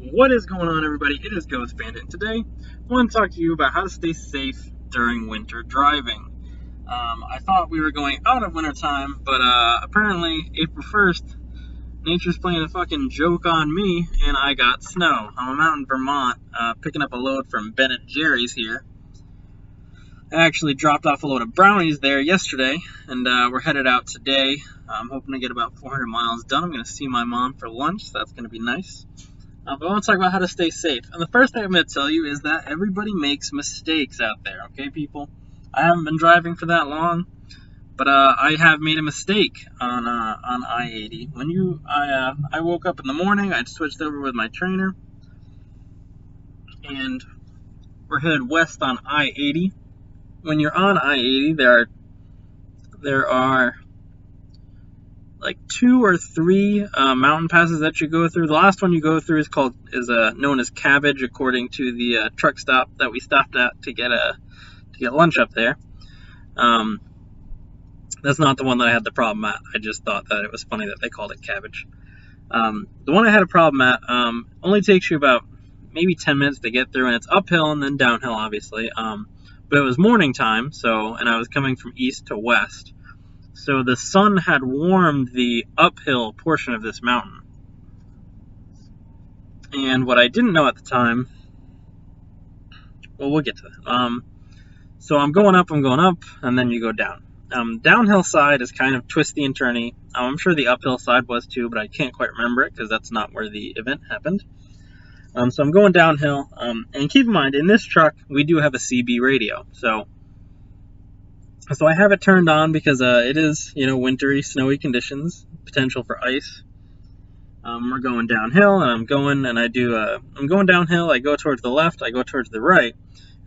What is going on, everybody? It is Ghost Bandit. Today, I want to talk to you about how to stay safe during winter driving. I thought we were going out of winter time, but apparently April 1st, nature's playing a fucking joke on me, and I got snow. I'm out in Vermont, picking up a load from Ben and Jerry's here. I actually dropped off a load of brownies there yesterday, and we're headed out today. I'm hoping to get about 400 miles done. I'm going to see my mom for lunch, so that's going to be nice. But I want to talk about how to stay safe. And the first thing I'm going to tell you is that everybody makes mistakes out there, okay, people? I haven't been driving for that long, but I have made a mistake on I-80. I woke up in the morning, I'd switched over with my trainer, and we're headed west on I-80. When you're on I-80, there are like 2 or 3 mountain passes that you go through. The last one you go through is known as Cabbage, according to the truck stop that we stopped at to get lunch up there. That's not the one that I had the problem at. I just thought that it was funny that they called it Cabbage. The one I had a problem at only takes you about maybe 10 minutes to get through, and it's uphill and then downhill, obviously. But it was morning time, and I was coming from east to west. So the sun had warmed the uphill portion of this mountain. And what I didn't know at the time, well, we'll get to that. So I'm going up, and then you go down. Downhill side is kind of twisty and turny. I'm sure the uphill side was too, but I can't quite remember it because that's not where the event happened. So I'm going downhill, and keep in mind, in this truck, we do have a CB radio. So I have it turned on because it is, wintry, snowy conditions, potential for ice. We're going downhill, and I'm going downhill. I go towards the left, I go towards the right,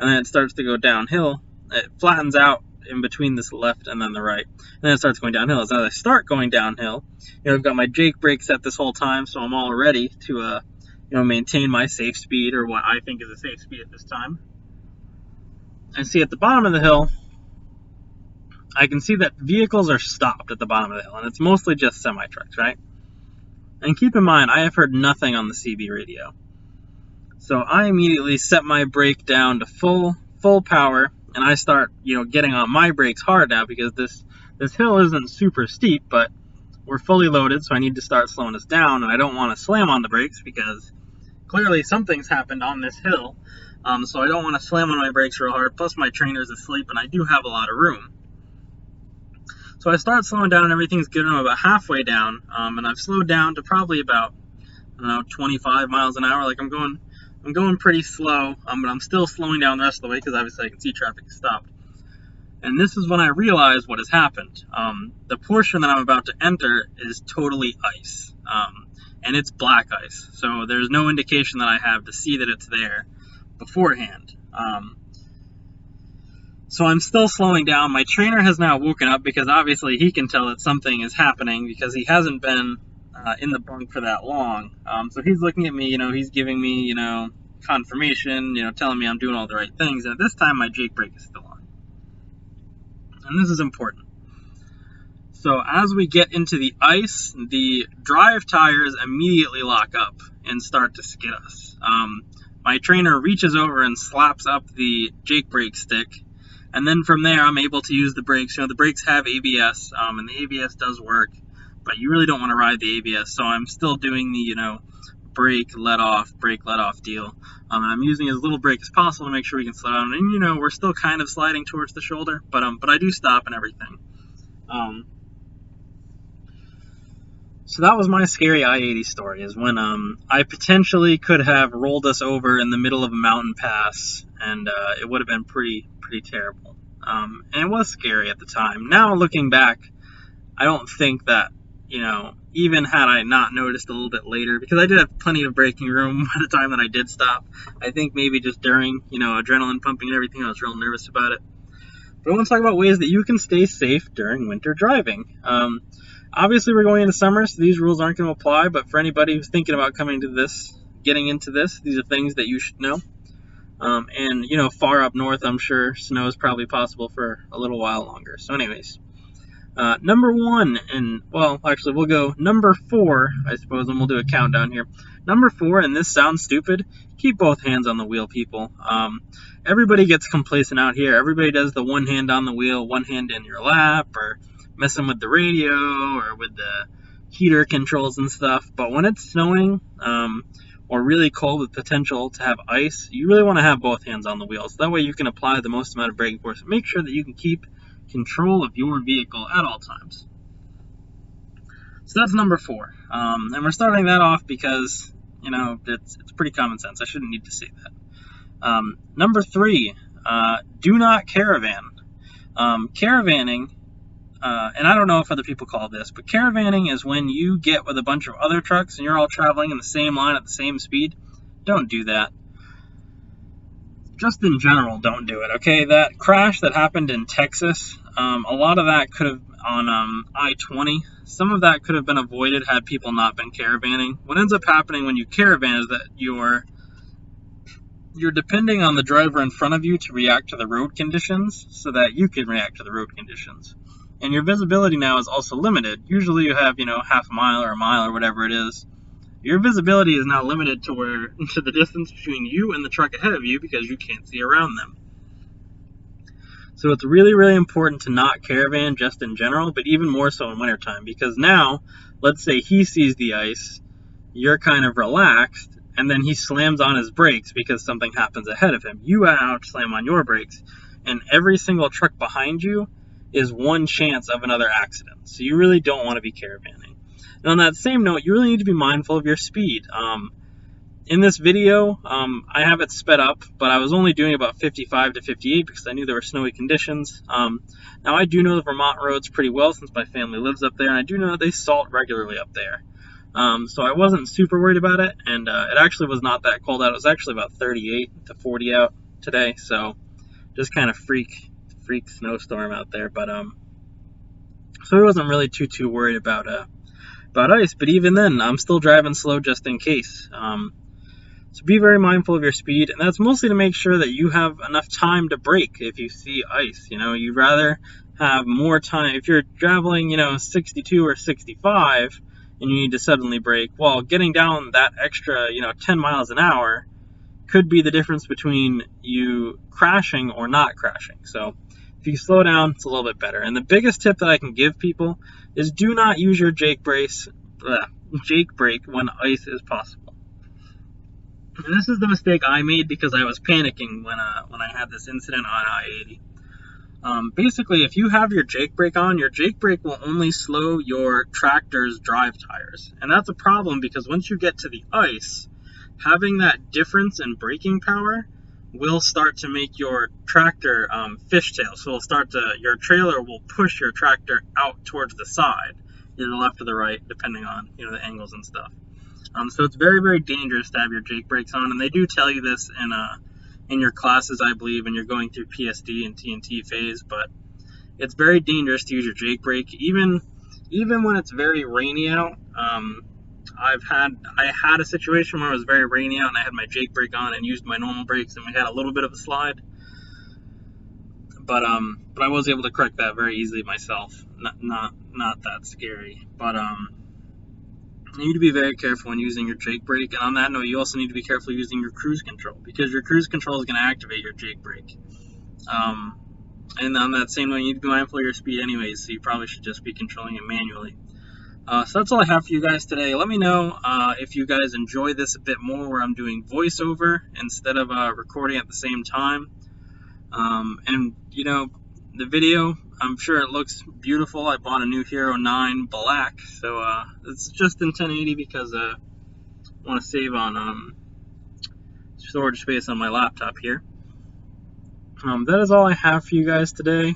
and then it starts to go downhill. It flattens out in between this left and then the right, and then it starts going downhill. As I start going downhill, I've got my Jake brake set this whole time, so I'm all ready to, maintain my safe speed, or what I think is a safe speed at this time. And see, at the bottom of the hill, I can see that vehicles are stopped at the bottom of the hill, and it's mostly just semi-trucks, right? And keep in mind, I have heard nothing on the CB radio. So I immediately set my brake down to full power, and I start, getting on my brakes hard now because this hill isn't super steep, but we're fully loaded, so I need to start slowing us down, and I don't want to slam on the brakes because clearly something's happened on this hill, so I don't want to slam on my brakes real hard, plus my trainer's asleep, and I do have a lot of room. So I start slowing down, and everything's good. I'm about halfway down, and I've slowed down to probably about, 25 miles an hour. Like I'm going pretty slow, but I'm still slowing down the rest of the way because obviously I can see traffic stopped. And this is when I realize what has happened. The portion that I'm about to enter is totally ice, and it's black ice. So there's no indication that I have to see that it's there beforehand. So I'm still slowing down. My trainer has now woken up because obviously he can tell that something is happening because he hasn't been in the bunk for that long. So he's looking at me, he's giving me, confirmation, telling me I'm doing all the right things. And at this time, my Jake brake is still on. And this is important. So as we get into the ice, the drive tires immediately lock up and start to skid us. My trainer reaches over and slaps up the Jake brake stick. And then from there, I'm able to use the brakes. The brakes have ABS, and the ABS does work, but you really don't want to ride the ABS. So I'm still doing the, brake let off deal. And I'm using as little brake as possible to make sure we can slow down. And we're still kind of sliding towards the shoulder, but I do stop and everything. So that was my scary I-80 story, is when I potentially could have rolled us over in the middle of a mountain pass, and it would have been pretty terrible. And it was scary at the time. Now, looking back, I don't think that, even had I not noticed a little bit later, because I did have plenty of braking room by the time that I did stop. I think maybe just during, adrenaline pumping and everything, I was real nervous about it. But I want to talk about ways that you can stay safe during winter driving. Obviously, we're going into summer, so these rules aren't going to apply, but for anybody who's thinking about getting into this, these are things that you should know. And, far up north, I'm sure snow is probably possible for a little while longer. So anyways, Number 1, and well, actually, we'll go number 4, I suppose, and we'll do a countdown here. Number 4, and this sounds stupid, keep both hands on the wheel, people. Everybody gets complacent out here. Everybody does the one hand on the wheel, one hand in your lap, or messing with the radio, or with the heater controls and stuff. But when it's snowing, or really cold with potential to have ice, you really want to have both hands on the wheel. So that way you can apply the most amount of braking force. Make sure that you can keep control of your vehicle at all times. So that's number 4. And we're starting that off because, you know, it's pretty common sense. I shouldn't need to say that. Number 3, do not caravan. Caravanning, and I don't know if other people call this, but caravanning is when you get with a bunch of other trucks and you're all traveling in the same line at the same speed. Don't do that. Just in general, don't do it, okay? That crash that happened in Texas, a lot of that could have, on I-20, some of that could have been avoided had people not been caravanning. What ends up happening when you caravan is that you're depending on the driver in front of you to react to the road conditions so that you can react to the road conditions. And your visibility now is also limited. Usually you have, half a mile or a mile or whatever it is. Your visibility is now limited to the distance between you and the truck ahead of you because you can't see around them. So it's really, really important to not caravan just in general, but even more so in wintertime, because now, let's say he sees the ice, you're kind of relaxed, and then he slams on his brakes because something happens ahead of him. You now slam on your brakes, and every single truck behind you is one chance of another accident. So you really don't want to be caravanning. And on that same note, you really need to be mindful of your speed. In this video, I have it sped up, but I was only doing about 55 to 58 because I knew there were snowy conditions. Now, I do know the Vermont roads pretty well since my family lives up there, and I do know that they salt regularly up there. So I wasn't super worried about it, and it actually was not that cold out. It was actually about 38 to 40 out today, so just kind of freak snowstorm out there. But so I wasn't really too worried about ice. But even then, I'm still driving slow just in case. So be very mindful of your speed, and that's mostly to make sure that you have enough time to brake if you see ice. You'd rather have more time. If you're traveling, 62 or 65, and you need to suddenly brake, well, getting down that extra, 10 miles an hour could be the difference between you crashing or not crashing. So if you slow down, it's a little bit better. And the biggest tip that I can give people is do not use your jake brake when ice is possible. And this is the mistake I made because I was panicking when I had this incident on I-80. Basically, if you have your jake brake on, your jake brake will only slow your tractor's drive tires. And that's a problem because once you get to the ice, having that difference in braking power will start to make your tractor fishtail. So your trailer will push your tractor out towards the side, either the left or the right, depending on the angles and stuff. So it's very, very dangerous to have your jake brakes on, and they do tell you this in your classes, I believe, when you're going through PSD and TNT phase. But it's very dangerous to use your jake brake, even when it's very rainy out. I had a situation where it was very rainy out, and I had my jake brake on and used my normal brakes, and we had a little bit of a slide. But I was able to correct that very easily myself. Not that scary, but you need to be very careful when using your jake brake. And on that note, you also need to be careful using your cruise control, because your cruise control is going to activate your jake brake. And on that same note, you need to be mindful of your speed anyways, so you probably should just be controlling it manually. So that's all I have for you guys today. Let me know if you guys enjoy this a bit more, where I'm doing voiceover instead of recording at the same time. And the video, I'm sure it looks beautiful. I bought a new Hero 9 black, so it's just in 1080 because I want to save on storage space on my laptop here. That is all I have for you guys today.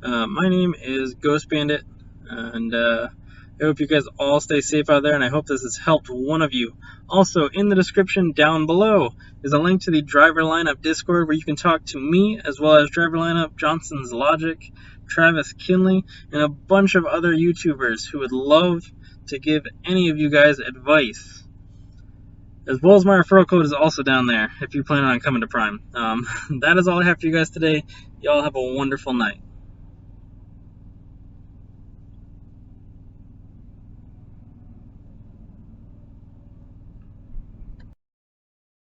My name is Ghost Bandit, and I hope you guys all stay safe out there, and I hope this has helped one of you. Also, in the description down below is a link to the Driver Lineup Discord where you can talk to me, as well as Driver Lineup, Johnson's Logic, Travis Kinley, and a bunch of other YouTubers who would love to give any of you guys advice. As well as my referral code is also down there if you plan on coming to Prime. That is all I have for you guys today. Y'all have a wonderful night.